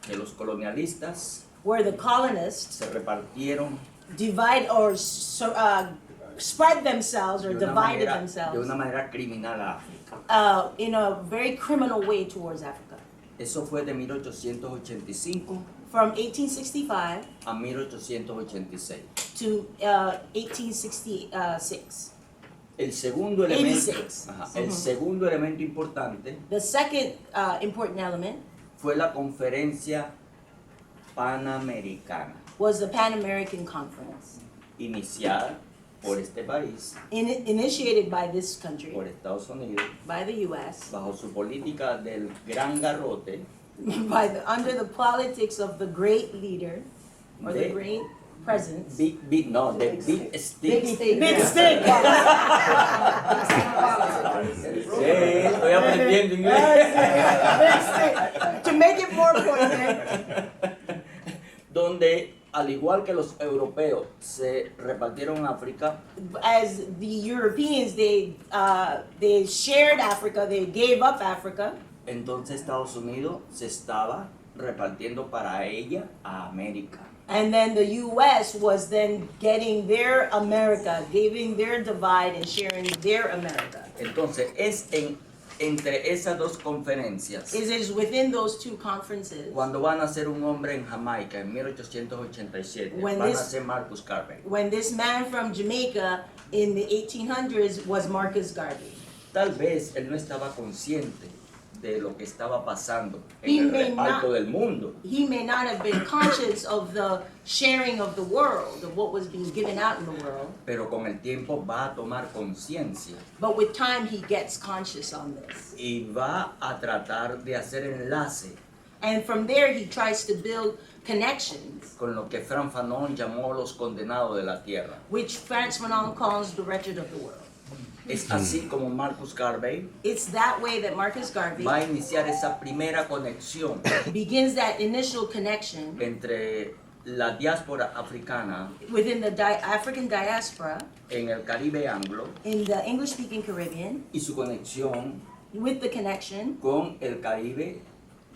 que los colonialistas where the colonists se repartieron divide or spread themselves or de una divided manera, de themselves una manera criminal a África. in a very criminal way towards Africa. Eso fue de 1885 From 1865 a 1886. to 1866. El segundo elemento, 86. el segundo elemento importante The second important element fue la conferencia panamericana, was the Pan American Conference, iniciada por este país, initiated by this country, por Estados Unidos, by the U.S., bajo su política del gran garrote, under the politics of the great leader or the de great presence. big stick. Big stick. Sí, estoy aprendiendo inglés. Big stick. To make it more poignant, Donde, al igual que los europeos se repartieron África, as the Europeans, they shared Africa, they gave up Africa. entonces Estados Unidos se estaba repartiendo para ella a América. And then the U.S. was then getting their America, giving their divide and sharing their America. Entonces, es entre esas dos conferencias, It is within those two conferences cuando van a ser un hombre en Jamaica en 1887, When van a this- ser Marcus Garvey. when this man from Jamaica in the 1800s was Marcus Garvey. Tal vez él no estaba consciente de lo que estaba pasando He en el may reparto not- del mundo, He may not have been conscious of the sharing of the world, of what was being given out in the world, pero con el tiempo va a tomar conciencia but with time he gets conscious on this. y va a tratar de hacer enlace And from there he tries to build connections, con lo que Frank Fanon llamó los condenados de la tierra. which Frantz Fanon calls the wretched of the world. Es así como Marcus Garvey It's that way that Marcus Garvey va a iniciar esa primera conexión begins that initial connection entre la diáspora africana within the African diaspora en el Caribe anglo in the English-speaking Caribbean, y su conexión with the connection con el Caribe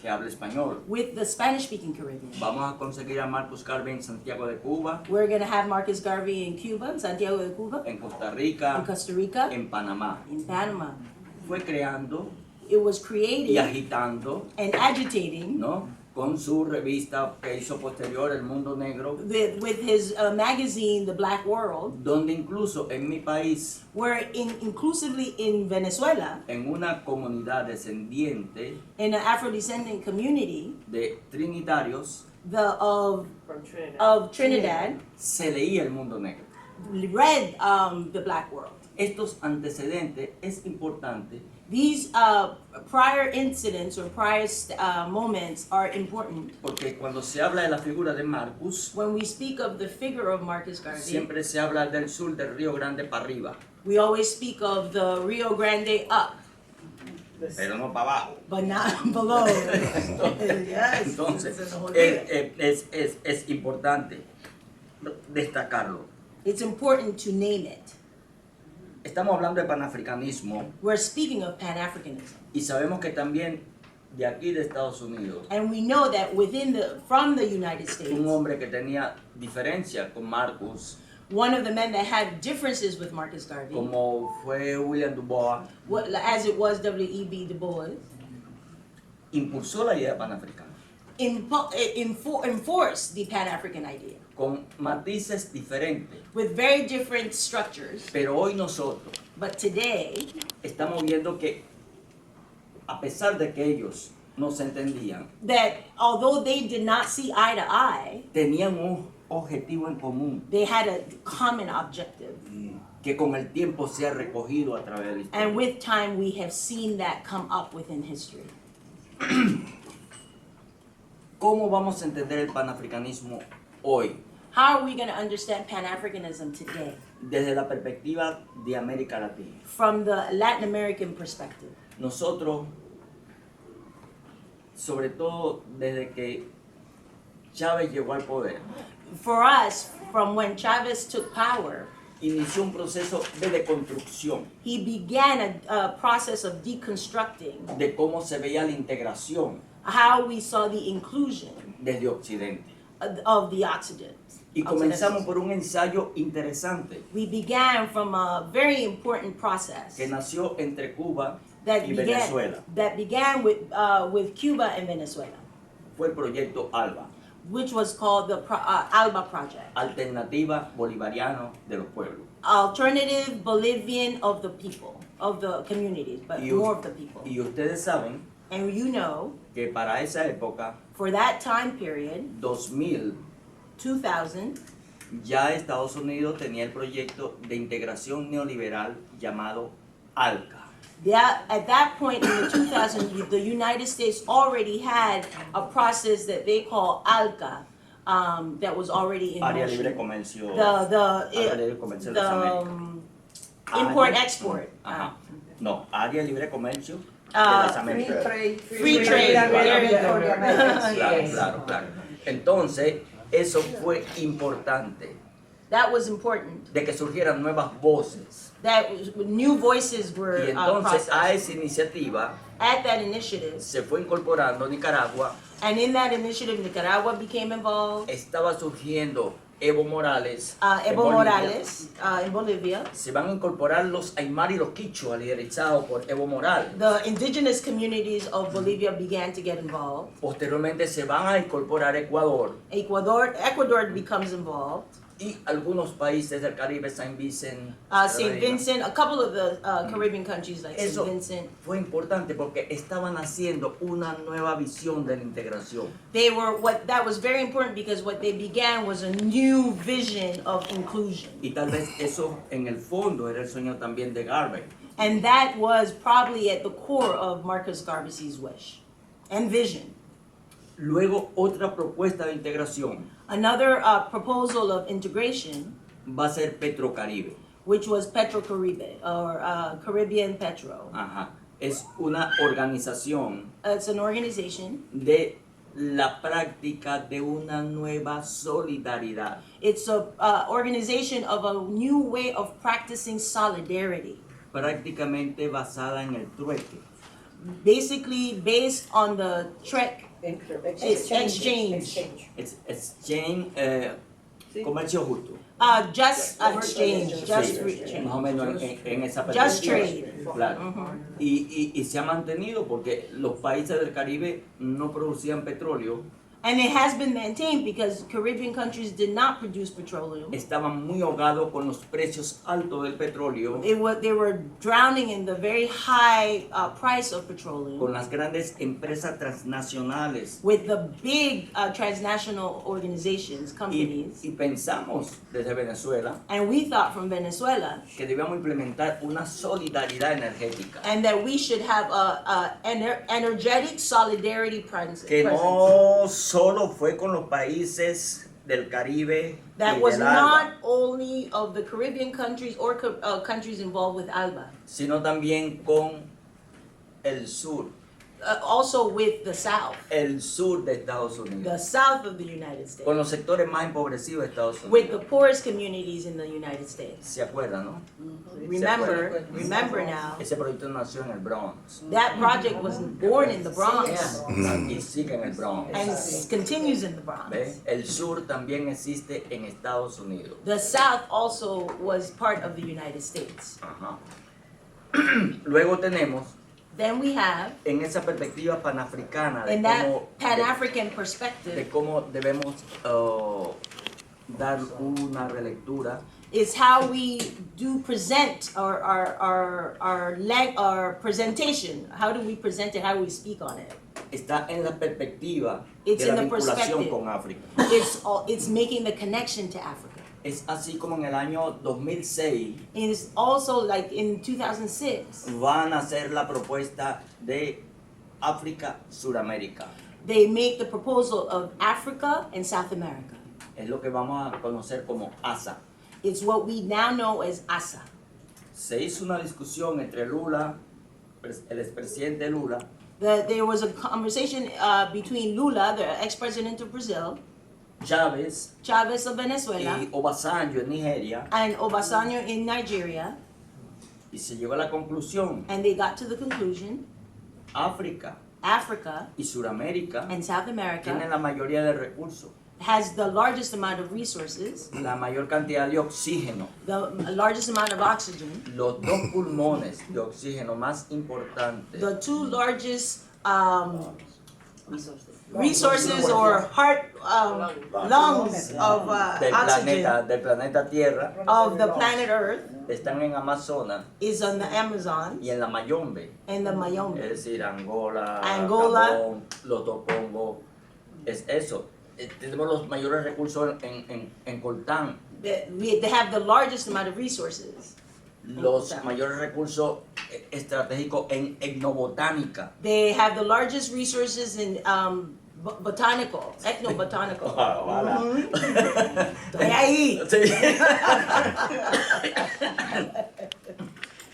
que habla español. with the Spanish-speaking Caribbean. Vamos a conseguir a Marcus Garvey en Santiago de Cuba, We're going to have Marcus Garvey in Cuba, in Santiago de Cuba, en Costa in Rica, Costa Rica, en Panamá. in Panama. Fue creando It was y created agitando, and agitating ¿no?, con su revista que hizo posterior, El Mundo Negro, with his magazine, The Black World, donde incluso en mi país, where inclusively in Venezuela, en una comunidad descendiente in an Afro-descendant community de trinitarios, of From Trinidad. Trinidad, se leía El Mundo Negro. read The Black World. Estos antecedentes es importante These prior incidents or prior moments are important. porque cuando se habla de la figura de Marcus, When we speak of the figure of Marcus Garvey, siempre se habla del sur del Río Grande para arriba, we always speak of the Rio Grande up, pero no para abajo. but not below. Yes. Entonces, This is a whole es importante destacarlo. It's important to name it. Estamos hablando de panafricanismo We're speaking of Pan-Africanism. y sabemos que también de aquí de Estados Unidos, And we know that from the United un States, hombre que tenía diferencia con Marcus, one of the men that had differences with Marcus Garvey, como fue William Dubois, as it was W.E.B. Du Bois, impulsó la idea panafricana enforced the Pan-African idea con matices diferentes. with very different structures. Pero hoy nosotros But today, estamos viendo que a pesar de que ellos no se entendían, that although they did not see eye to eye, tenían un objetivo en común they had a common objective. que con el tiempo se ha recogido a través de la historia. And with time, we have seen that come up within history. ¿Cómo vamos a entender el panafricanismo hoy? How are we going to understand Pan-Africanism today Desde la perspectiva de América Latina. from the Latin American perspective? Nosotros, sobre todo desde que Chávez llegó al poder, For us, from when Chavez took power, inició un proceso de deconstrucción he began a process of deconstructing de cómo se veía la integración how we saw the inclusion desde Occidente. of the Occident. Y comenzamos por un ensayo interesante We began from a very important process que nació entre Cuba that y Venezuela. began with Cuba and Venezuela, Fue el proyecto ALBA, which was called the ALBA Project, Alternativa Bolivariana de los Pueblos. Alternative Bolivian of the people, of the communities, but Y, more of the people. y ustedes saben And you know, que para esa época, for that time period, 2000, 2000, ya Estados Unidos tenía el proyecto de integración neoliberal llamado ALCA. at that point in the 2000s, the United States already had a process that they call ALCA, that was already in Área Libre de motion. Comercio. The Área Libre de Comercio de las Américas. import-export. Ajá. No, Área Libre de Comercio de Uh, las Américas. Free trade, there you go. Claro, claro. Entonces, eso fue importante, That was important. de que surgieran nuevas voces. New voices were Y entonces a processed. esa iniciativa At that initiative, se fue incorporando Nicaragua, and in that initiative, Nicaragua became involved. estaba surgiendo Evo Morales. en Evo Bolivia. Morales in Bolivia. Se van a incorporar los Aymara y los Quichua, liderizados por Evo Morales. The indigenous communities of Bolivia began to get involved. Posteriormente se van a incorporar Ecuador Ecuador becomes involved. y algunos países del Caribe, Saint Vincent. St. Vincent, a couple of the Caribbean countries like Eso St. Vincent. fue importante porque estaban haciendo una nueva visión de la integración. That was very important because what they began was a new vision of inclusion. Y tal vez eso en el fondo era el sueño también de Garvey. And that was probably at the core of Marcus Garvey's wish and vision. Luego otra propuesta de integración Another proposal of integration, va a ser Petrocaribe. which was Petrocaribe, or Caribbean Petro. Ajá. Es una organización It's an organization. de la práctica de una nueva solidaridad. It's a organization of a new way of practicing solidarity, Prácticamente basada en el trueque. basically based on the exchange. Exchange, comercio justo. Just exchange, just Sí, free exchange. más o menos en esa Just perspectiva. trade. Claro. Y se ha mantenido porque los países del Caribe no producían petróleo, And it has been maintained because Caribbean countries did not produce petroleum. estaban muy ahogados con los precios altos del petróleo, They were drowning in the very high price of petroleum. con las grandes empresas transnacionales. With the big transnational organizations, companies. Y pensamos desde Venezuela And we thought from Venezuela que debíamos implementar una solidaridad energética. and that we should have a energetic solidarity presence. Que no solo fue con los países del Caribe That y was del ALBA, not only of the Caribbean countries or countries involved with ALBA, sino también con el sur also with the South, el sur de Estados the Unidos, South of the United con States, los sectores más empobrecidos de Estados with the Unidos. poorest communities in the United States. ¿Se acuerdan, no? Remember now, Ese proyecto nació en el Bronx that project was born in the Bronx y sigue en el Bronx. and continues in the Bronx. ¿Ve? El sur también existe en Estados Unidos. The South also was part of the United States. Ajá. Luego tenemos, Then we have, en esa perspectiva panafricana in de that cómo, Pan-African de perspective, cómo debemos dar una relectura, is how we do present our presentation. How do we present it? How do we speak on it? está en la perspectiva It's de in la the vinculación perspective. con África. It's making the connection to Africa. Es así como en el año 2006 And it's also like in 2006, van a hacer la propuesta de África-Suramérica. they make the proposal of Africa and South America. Es lo que vamos a conocer como ASA. It's what we now know as ASA. Se hizo una discusión entre Lula, el expresidente Lula, There was a conversation between Lula, the ex-president of Brazil, Chávez Chavez of Venezuela, y Obasanjo en Nigeria, and Obasanjo in Nigeria, y se llegó a la conclusión, and they got to the conclusion África Africa y Suramérica and South tienen America la mayoría de recursos, has the largest amount of resources, la mayor cantidad de oxígeno, the largest amount of oxygen, los dos pulmones de oxígeno más importantes the two largest resources or heart lungs of oxygen del planeta Tierra of the planet Earth están en Amazonas is on the Amazon y en la Mayombe, and the Mayombe. es decir, Angola, Angola. Gabón, los Topongos, es eso. Tenemos los mayores recursos en coltán, They have the largest amount of resources. los mayores recursos estratégicos en etnobotánica. They have the largest resources in botanical, ethnobotanical. Estoy ahí. Sí.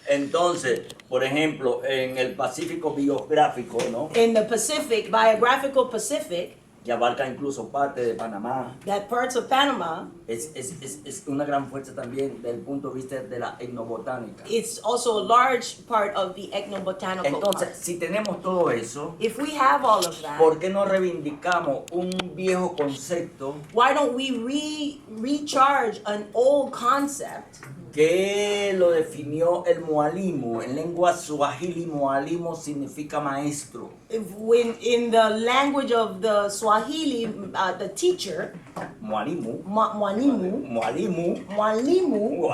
Entonces, por ejemplo, en el Pacífico biográfico, ¿no? In the Pacific, biographical Pacific, Que abarca incluso parte de Panamá, that parts of Panama, es una gran fuerza también desde el punto de vista de la etnobotánica. it's also a large part of the ethnobotanical Entonces, part. si tenemos todo eso, If we have all of that, ¿por qué no reivindicamos un viejo concepto why don't we recharge an old concept que lo definió el Mwalimu? En lengua swahili, Mwalimu significa maestro. when in the language of the Swahili, the teacher, Mwalimu. Mwalimu, Mwalimu. Mwalimu. Wow.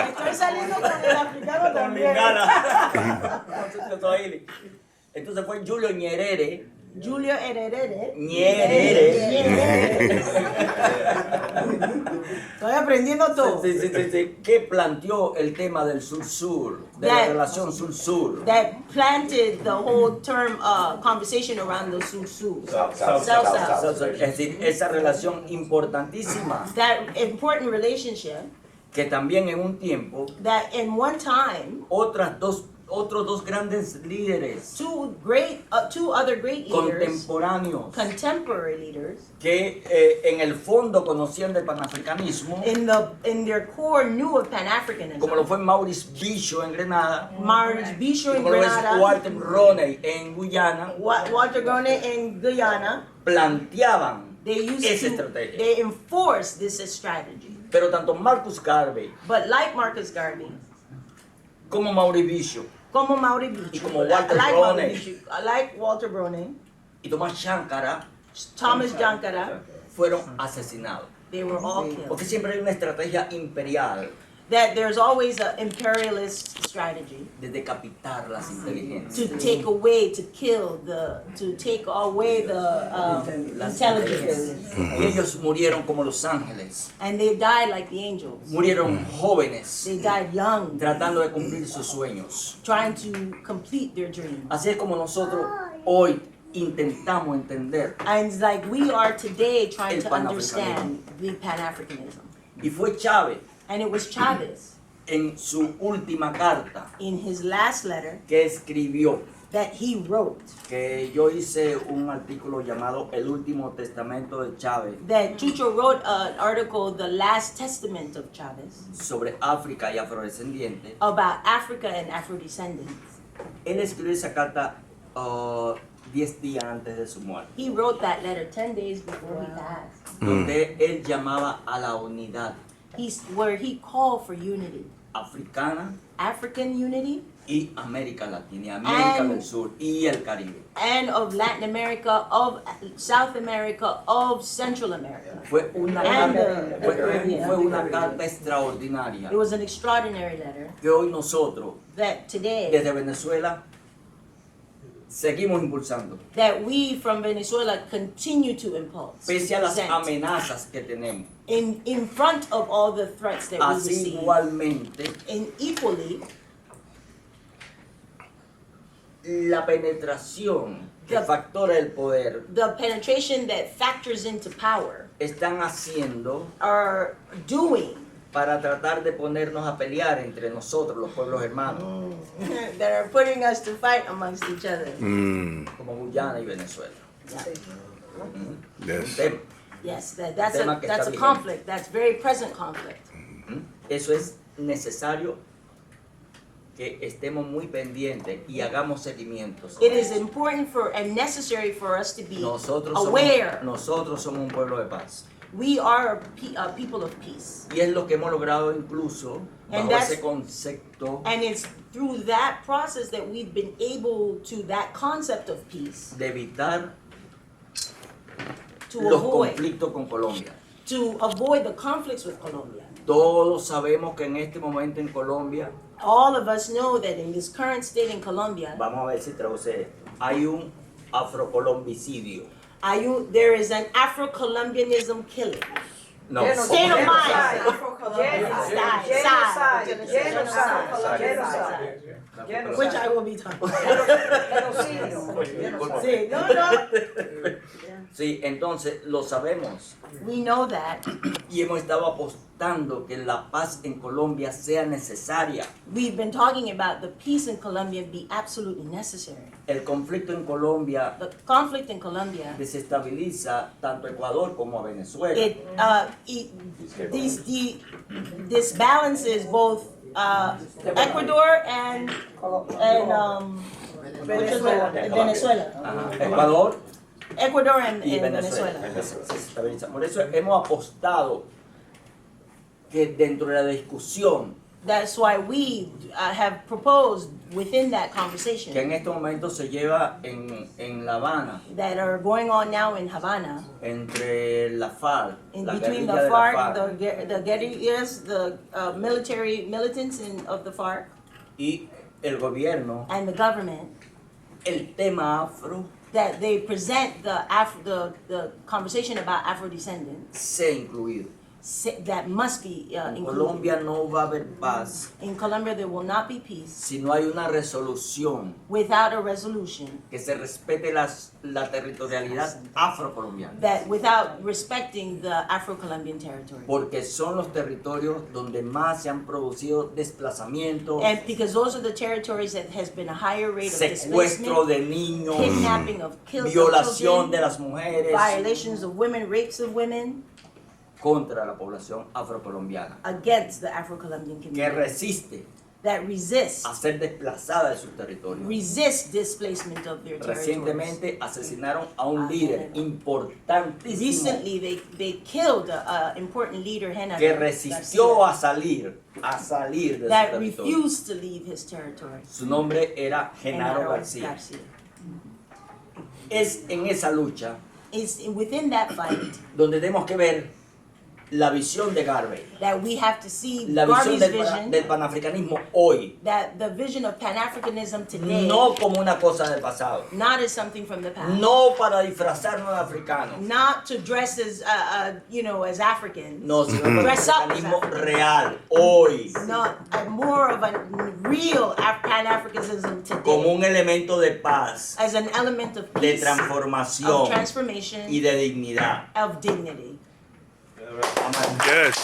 Estoy saliendo con el africano también. Entonces fue Julio Nyerere. Julio Nyerere. Nyerere. Estoy aprendiendo todo. Sí, que planteó el tema del sur-sur, de la relación sur-sur. That planted the whole term conversation around the South. Es decir, esa relación importantísima That important relationship que también en un tiempo that in one time otros dos grandes líderes two other great leaders, contemporary leaders, que en el fondo conocían del panafricanismo, in their core knew of Pan-Africanism. como lo fue Maurice Bishop en Grenada, Maurice Bishop in como lo es Grenada, Walter Roney en Guyana, Walter Gone in Guyana, planteaban they esa estrategia. they enforced this strategy. Pero tanto Marcus Garvey But like Marcus Garvey, como Maurice Bishop como Maurice Bishop, y como Walter like Brone Maurice Bishop, like Walter Brone, y Thomas Sankara Thomas Sankara, fueron asesinados. they were all killed. Porque siempre hay una estrategia imperial That there's always an imperialist strategy de decapitar las to inteligencias. take away, to take away the Las intelligence. Y ellos murieron como los ángeles. And they died like the angels. Murieron jóvenes They died young, tratando de cumplir sus sueños. trying to complete their dreams. Así es como nosotros hoy intentamos entender. And it's like we are today trying El to understand the Pan-Africanism. Y fue Chávez And it was Chavez en su última carta in his last letter que escribió, that he wrote, que yo hice un artículo llamado El último testamento de Chávez that Chucho wrote an article, The Last Testament of Chavez, sobre África y afrodescendientes. about Africa and Afro-descendants. Él escribió esa carta 10 días antes de su muerte, He wrote that letter 10 days before he passed. donde él llamaba a la unidad Where he called for unity, africana African unity, y América Latina, y América del Sur y el Caribe. and of Latin America, of South America, of Central America. Fue una And carta, the Caribbean. fue una carta extraordinaria It was an extraordinary letter que hoy nosotros that today, desde Venezuela seguimos impulsando, that we from Venezuela continue to impulse, pese a las present, amenazas que tenemos. in front of all the threats that we Así receive. igualmente And equally, la penetración de The- factores del poder the penetration that factors into power están haciendo are doing para tratar de ponernos a pelear entre nosotros, los pueblos hermanos, that are putting us to fight amongst each other. como Guyana y Venezuela. Yes. Tem- Yes, Tema that's que a está vigente. conflict. That's very present conflict. Eso es necesario que estemos muy pendientes y hagamos seguimientos. It is important and necessary for us to be Nosotros aware. somos un pueblo de paz. We are a people of peace. Y es lo que hemos logrado incluso And bajo that's- ese concepto And it's through that process that we've been able to, that concept of peace, de evitar to los avoid conflictos con Colombia. the conflicts with Colombia. Todos sabemos que en este momento en Colombia, All of us know that in this current state in Colombia, vamos a ver si traduce esto, hay un afrocolombicidio. there is an Afro-Colombianism killing. No, State of mind. Genocide. Which I will be talking about. Genocidio. Sí, no. Sí, entonces lo sabemos We know that. y hemos estado apostando que la paz en Colombia sea necesaria. We've been talking about the peace in Colombia be absolutely necessary. El conflicto en Colombia The conflict in Colombia, desestabiliza tanto a Ecuador como a Venezuela. this balances both Ecuador and Venezuela. Ajá, Ecuador Ecuador and y Venezuela. Se desestabiliza. Por eso hemos apostado que dentro de la discusión That's why we have proposed within that que en conversation estos momentos se lleva en La Habana that are going on now in Havana, entre la FARC, in la between guerrilla the de la FARC, FARC the guerrillas, the military militants of the FARC, y el gobierno, and the government, el tema afro that they present the conversation about Afro-descendants sea incluido. that must be En included. Colombia no va a haber paz In Colombia, there will not be peace si no hay una resolución without a resolution, que se respete la territorialidad afrocolombiana. that without respecting the Afro-Colombian territory. Porque son los territorios donde más se han producido desplazamientos, And because those are the territories that has been a higher rate of secuestro displacement, de niños, kidnapping of violación de children, las mujeres violations of women, rapes of women contra la población afrocolombiana, against the Afro-Colombian que community resiste that resist a ser desplazada de sus territorios. displacement of their territories. Recientemente asesinaron a un líder importantísimo Recently, they killed an important leader, Genaro que resistió Garcia, a salir de su that territorio. refused to leave his territory. Su nombre era Genaro García. Es en esa lucha It's within that fight donde tenemos que ver la visión de Garvey, that we have to see la visión Garvey's del vision, panafricanismo hoy, that the vision of Pan-Africanism today, no como una cosa del pasado, not as something from the past, no para disfrazarnos de africanos, not to dress as, as Africans, no, sino el Dress up as panafricanismo Africans. real, hoy, not more of a real Pan-Africanism como today, un elemento de paz, as an element of de peace, of transformación transformation, y de dignidad. of dignity. Amén. Yes.